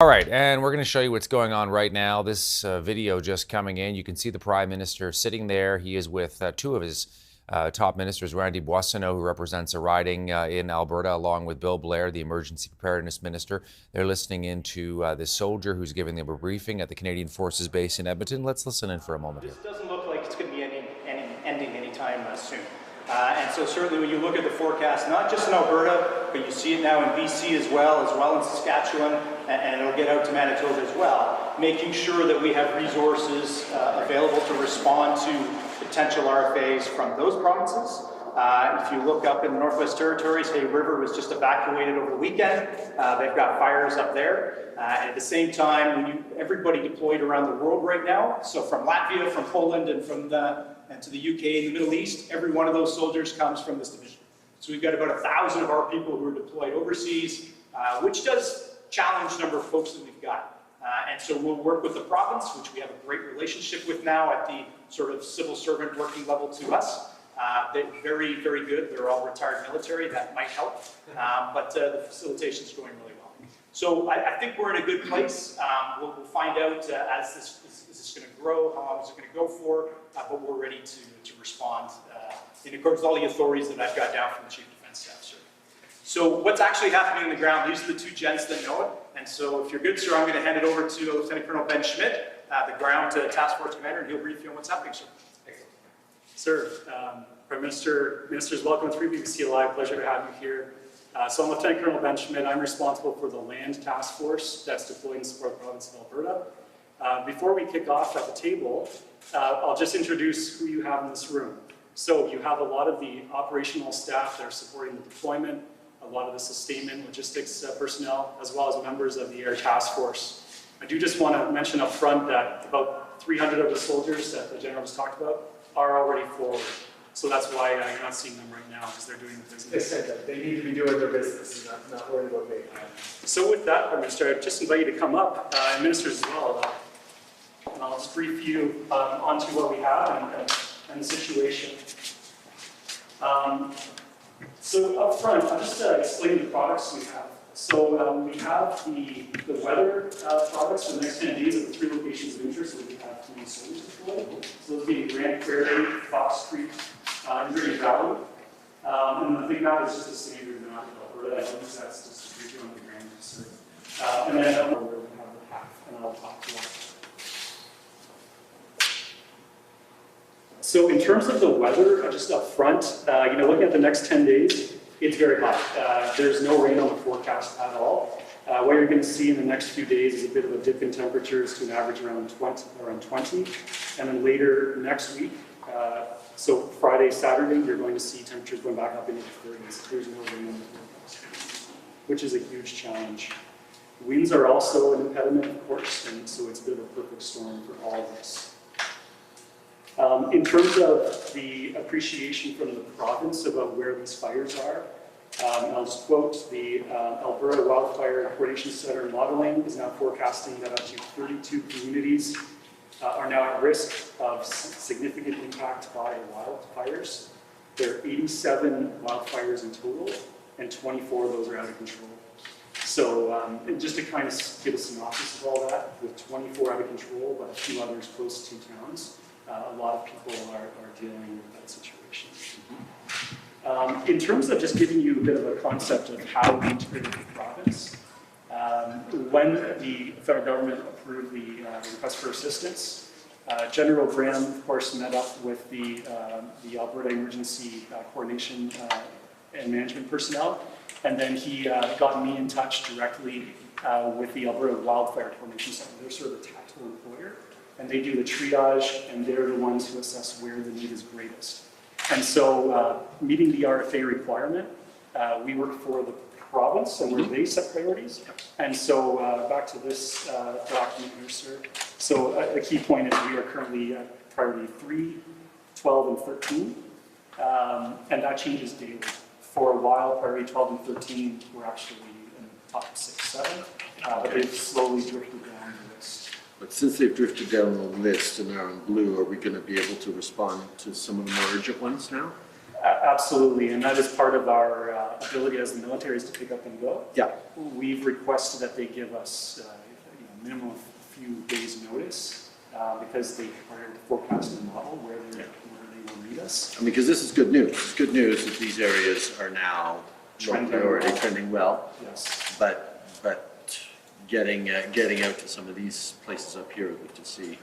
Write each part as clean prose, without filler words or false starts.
All right, and we're going to show you what's going on right now. This video just coming in. You can see the Prime Minister sitting there. He is with two of his top ministers, Randy Boissonnault, who represents a riding in Alberta, along with Bill Blair, the Emergency Preparedness Minister. They're listening into this soldier who's giving them a briefing at the Canadian Forces Base in Edmonton. Let's listen in for a moment. This doesn't look like it's going to be ending anytime soon. And so certainly when you look at the forecast, not just in Alberta, but you see it now in BC as well in Saskatchewan, and it'll get out to Manitoba as well, making sure that we have resources available to respond to potential RFAs from those provinces. If you look up in the Northwest Territories, Hay River was just evacuated over the weekend. They've got fires up there. And at the same time, everybody deployed around the world right now. So from Latvia, from Poland, and to the UK and the Middle East, every one of those soldiers comes from this division. So we've got about 1,000 of our people who are deployed overseas, which does challenge the number of folks that we've got. And so we'll work with the province, which we have a great relationship with now at the sort of civil servant working level to us. They're very, very good. They're all retired military. That might help. But the facilitation is going really well. So I think we're in a good place. We'll find out as this is going to grow, how long is it going to go for, but we're ready to respond in accordance with all the authorities that I've got down from the Chief Defence Staff, sir. So what's actually happening on the ground, these are the two gents that know it. And so if you're good, sir, I'm going to hand it over to Lieutenant Colonel Ben Schmidt, the ground task force commander, and he'll brief you on what's happening, sir. Sir, Prime Minister, Ministers, welcome to 3BBC Live. Pleasure to have you here. So I'm Lieutenant Colonel Ben Schmidt. I'm responsible for the land task force that's deployed in support of the province of Alberta. Before we kick off at the table, I'll just introduce who you have in this room. So you have a lot of the operational staff that are supporting the deployment, a lot of the sustainment logistics personnel, as well as members of the air task force. I do just want to mention up front that about 300 of the soldiers that the General just talked about are already forward. So that's why you're not seeing them right now, because they're doing the business. They said that. They need to be doing their business, not worried about me. So with that, Prime Minister, I just invite you to come up, and ministers as well, and I'll just brief you onto what we have and the situation. So up front, I'll just explain the products we have. So we have the weather products for the next 10 days at the 3 locations of interest that we have 3 soldiers deployed. So those being Grand Prairie, Fox Creek, and Green Valley. And the big map is just a standard map of Alberta. I think that's just a brief on the ground. And then where we have the path, and I'll talk to that. So in terms of the weather, just up front, looking at the next 10 days, it's very hot. There's no rain on the forecast at all. What you're going to see in the next few days is a bit of a dip in temperatures to an average around 20. And then later next week, so Friday, Saturday, you're going to see temperatures going back up into the 30s. There's no rain on the forecast, which is a huge challenge. Winds are also an impediment, of course, and so it's a bit of a perfect storm for all of this. In terms of the appreciation from the province about where these fires are, I'll just quote the Alberta Wildfire Coordination Center modeling is now forecasting that up to 32 communities are now at risk of significant impact by wildfires. There are 87 wildfires in total, and 24 of those are out of control. So just to kind of give a synopsis of all that, with 24 out of control, but a few others close to towns, a lot of people are dealing with that situation. In terms of just giving you a bit of a concept of how we integrated the province, when the federal government approved the request for assistance, General Graham, of course, met up with the Alberta Emergency Coordination and Management personnel, and then he got me in touch directly with the Alberta Wildfire Coordination Center. They're sort of the tactical employer, and they do the triage, and they're the ones who assess where the need is greatest. And so, meeting the RFA requirement, we work for the province, and where they set priorities. And so, back to this document here, sir. So, the key point is we are currently at priority 3, 12, and 13, and that changes daily. For a while, priority 12 and 13 were actually in the top 6, 7, but they've slowly drifted down the list. But since they've drifted down the list and are in blue, are we going to be able to respond to some of the more urgent ones now? Absolutely, and that is part of our ability as the military is to pick up and go. Yeah. We've requested that they give us minimum of a few days' notice because they are able to forecast and model where they will lead us. I mean, because this is good news. It's good news that these areas are now trending well. Yes. But getting out to some of these places up here, good to see.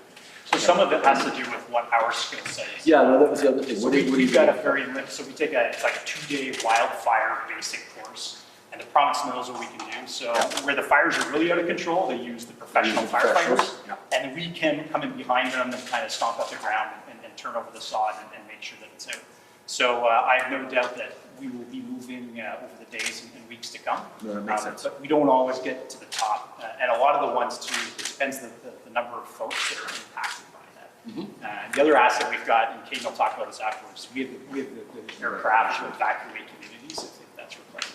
So some of it has to do with what our skill set is. Yeah, no, that was the other thing. So we've got a very so we take it's like a 2-day wildfire basic course, and the province knows what we can do. So where the fires are really out of control, they use the professional firefighters, and we can come in behind them and kind of stomp up the ground and turn over the sod and make sure that it's out. So I have no doubt that we will be moving over the days and weeks to come. No, that makes sense. But we don't always get to the top, and a lot of the ones too. It depends the number of folks that are impacted by that. The other asset we've got, and Kate will talk about this afterwards, we have the aircraft to evacuate communities if that's required.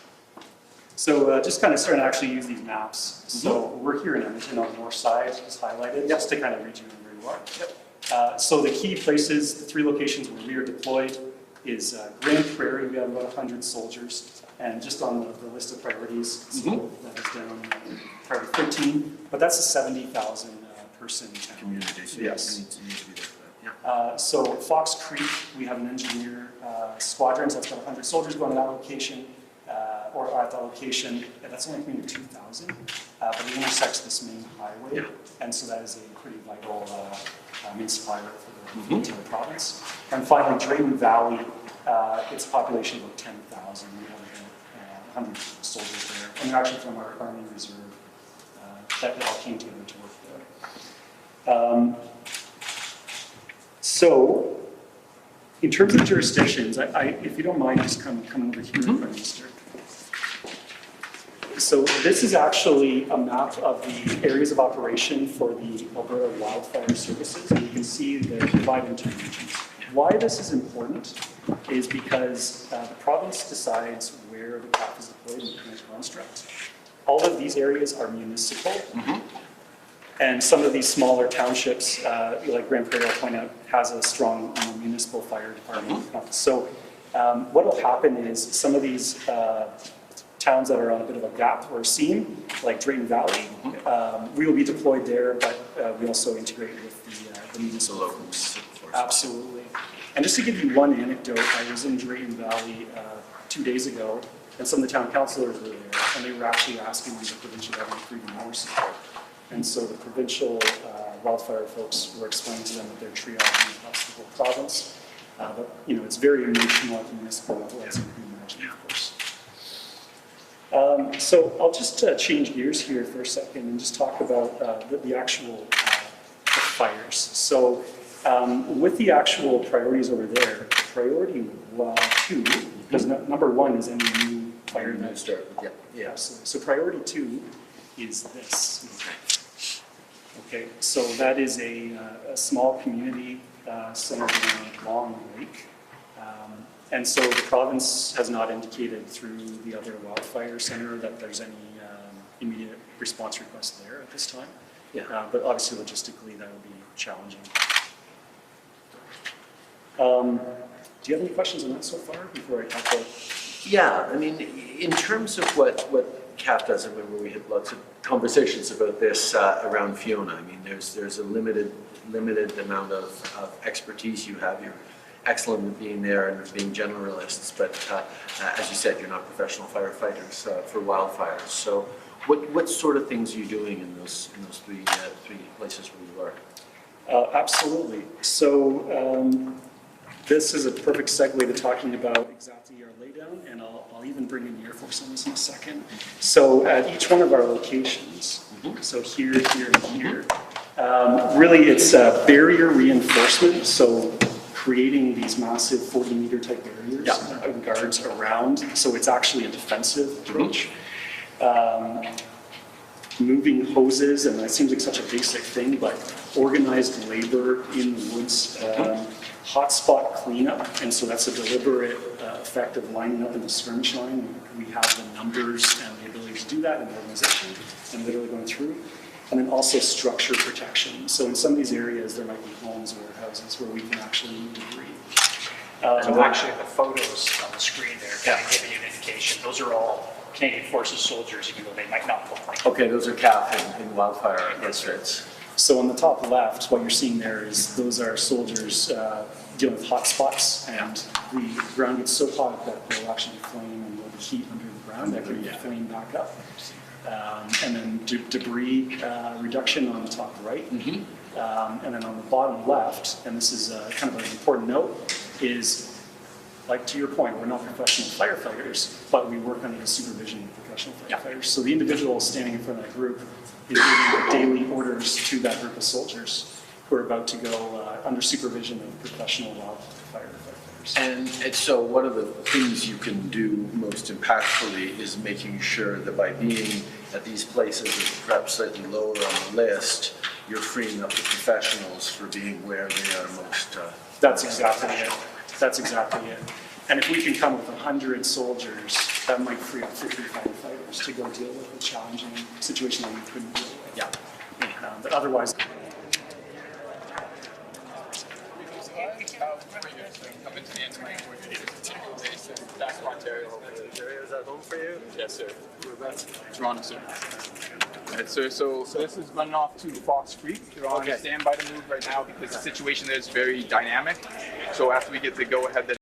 So just kind of starting to actually use these maps. So we're here in Edmonton on the north side, just highlighted, just to kind of read you where you are. So the key places, the 3 locations where we are deployed is Grand Prairie. We have about 100 soldiers, and just on the list of priorities, so that is down priority 13, but that's a 70,000 person town. Community. So yes. You need to be there for that. Yeah. So Fox Creek, we have an engineer squadron, so that's about 100 soldiers going to that location, or at that location. That's only coming to 2,000, but it intersects this main highway, and so that is a pretty vital main supplier for the entire province. And finally, Drayton Valley, its population of about 10,000. We have about 100 soldiers there, and they're actually from our Army Reserve that all came together to work there. So, in terms of jurisdictions, if you don't mind, just come over here, Prime Minister. So this is actually a map of the areas of operation for the Alberta wildfire services, and you can see they're divided into regions. Why this is important is because the province decides where the CAF is deployed in the current construct. All of these areas are municipal, and some of these smaller townships, like Grand Prairie, I'll point out, has a strong municipal fire department. So what will happen is some of these towns that are on a bit of a gap or seam, like Drayton Valley, we will be deployed there, but we also integrate with the municipal force. Absolutely. And just to give you one anecdote, I was in Drayton Valley 2 days ago, and some of the town councillors were there, and they were actually asking when the provincial government for even more support. And so the provincial wildfire folks were explaining to them that they're triaging across the whole province. But it's very emotional at the municipal level, as you can imagine, of course. So I'll just change gears here for a second and just talk about the actual fires. So with the actual priorities over there, priority 2, because number 1 is any new fire that start. Yeah. So priority 2 is this. Okay, so that is a small community centered around Long Lake. And so the province has not indicated through the other wildfire center that there's any immediate response request there at this time. But obviously logistically that would be challenging. Do you have any questions on that so far before I talk about? Yeah, I mean, in terms of what CAF does, I remember we had lots of conversations about this around Fiona. I mean, there's a limited amount of expertise you have. You're excellent at being there and being generalists, but as you said, you're not professional firefighters for wildfires. So, what sort of things are you doing in those three places where you are? Absolutely. So this is a perfect segue to talking about exactly our laydown, and I'll even bring in the Air Force on this in a second. So at each one of our locations, so here, here, and here, really it's barrier reinforcement. So creating these massive 40-meter type barriers and guards around. So it's actually a defensive approach. Moving hoses, and that seems like such a basic thing, but organized labor in the woods, hotspot cleanup, and so that's a deliberate effect of lining up in the skirmish line. We have the numbers and the ability to do that in the organization, and literally going through. And then also structure protection. So in some of these areas, there might be homes or warehouses where we can actually move debris. So actually the photos on the screen there kind of give you an indication. Those are all Canadian Forces soldiers, even though they might not look like it. Okay, those are CAF in wildfire districts. So on the top left, what you're seeing there is those are soldiers dealing with hot spots, and the ground gets so hot that they'll actually be flame and there'll be heat under the ground that can flame back up. And then debris reduction on the top right. And then on the bottom left, and this is kind of an important note, is like to your point, we're not professional firefighters, but we work under the supervision of professional firefighters. So the individual standing in front of that group is giving daily orders to that group of soldiers who are about to go under supervision of professional wildfire firefighters. And so one of the things you can do most impactfully is making sure that by being at these places perhaps slightly lower on the list, you're freeing up the professionals for being where they are most. That's exactly it. That's exactly it. And if we can come with 100 soldiers, that might free up 50 firefighters to go deal with a challenging situation that we couldn't deal with. Yeah. But otherwise. Come into the engineering base in Saskatchewan, Ontario. Is that home for you? Yes, sir. Whereabouts? Toronto, sir. Right, sir. So this is running off to Fox Creek. They're on standby to move right now because the situation there is very dynamic. So after we get the go ahead,